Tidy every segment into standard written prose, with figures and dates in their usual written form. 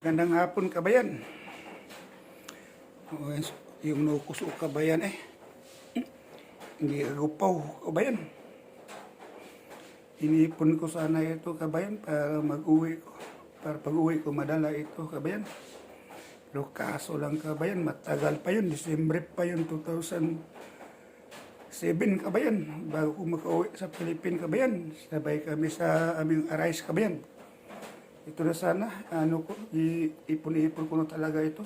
Gandang hapon, kabayan. Yung nukus o kabayan hindi agupaw, kabayan. Inipon ko sana ito, kabayan, para mag-uwi ko. Para pag-uwi ko madala ito, kabayan. Pero kaso lang, kabayan, matagal pa yun. Disyembre pa yun, 2007, kabayan. Bago ko makauwi sa Philippines, kabayan. Sabay kami sa aming Arise, kabayan. Ito na sana, ipon-ipon ko na talaga ito.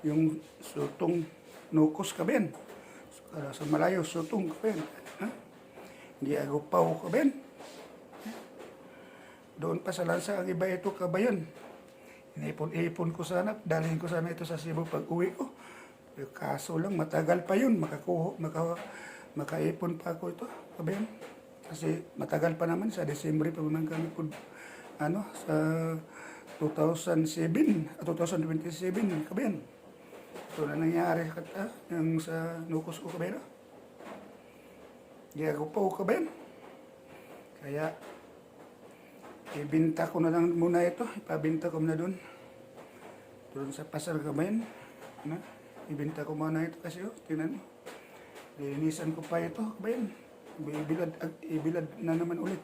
Yung sutong nukos, kabayan. Sa malayo, sutong, kabayan. Hindi agupaw, kabayan. Doon pa sa lansa ang iba ito, kabayan. Inipon-ipon ko sana, dalhin ko sana ito sa Cebu pag uwi ko. Kaso lang, matagal pa yun, makaipon pa ako ito, kabayan. Kasi matagal pa naman, sa Desembre pa naman kami sa 2027, kabayan. Ito na nangyari yung sa nukos ko, kabayan. Di ako po, kabayan. Kaya, ibinta ko na lang muna ito. Ipabinta ko na doon. Doon sa pasar, kabayan. Ibinta ko muna ito kasi, tingnan mo. Linisan ko pa ito, kabayan. Ibilad na naman ulit.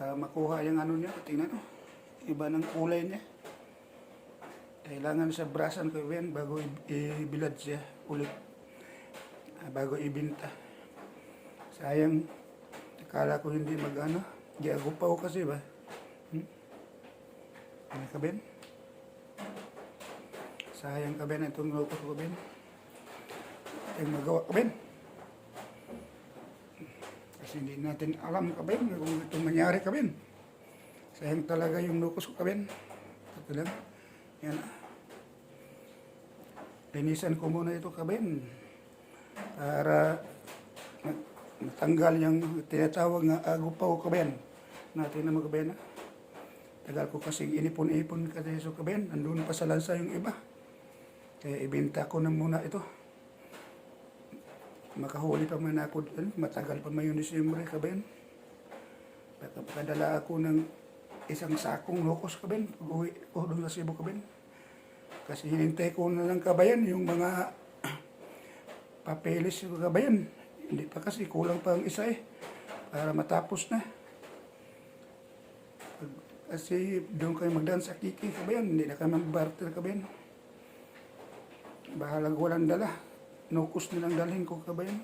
Makuha yung niya, tingnan mo. Iba ng kulay niya. Kailangan sa brasan ko yan bago ibilad siya ulit. Bago ibinta. Sayang, akala ko hindi di agupaw kasi ba? Ano ka, Ben? Sayang ka, Ben, itong lukos ko, Ben. Yung magawa ka, Ben. Kasi hindi natin alam, kabayan, kung itong mangyari, kabayan. Sayang talaga yung lukos ko, kabayan. Ito lang. Yan. Linisan ko muna ito, kabayan. Para matanggal yung tinatawag na agupaw, kabayan. Natin naman, kabayan. Tagal ko kasing inipon-ipon kasi so, kabayan. Nandun pa sa lansa yung iba. Kaya ibenta ko na muna ito. Makahuli pa man ako, matagal pa man yung Disyembre, kabayan. Pakadala ako ng isang sakong lukos, kabayan. Pag-uwi ko doon sa Cebu, kabayan. Kasi hinintay ko na lang, kabayan, yung mga papeles, kabayan. Hindi pa kasi, kulang pa ang isa para matapos na. Kasi doon kayo magdaan sa Kiki, kabayan. Hindi na kayo mag-barter, kabayan. Bahalag walang dala. Nukos nilang dalhin ko, kabayan.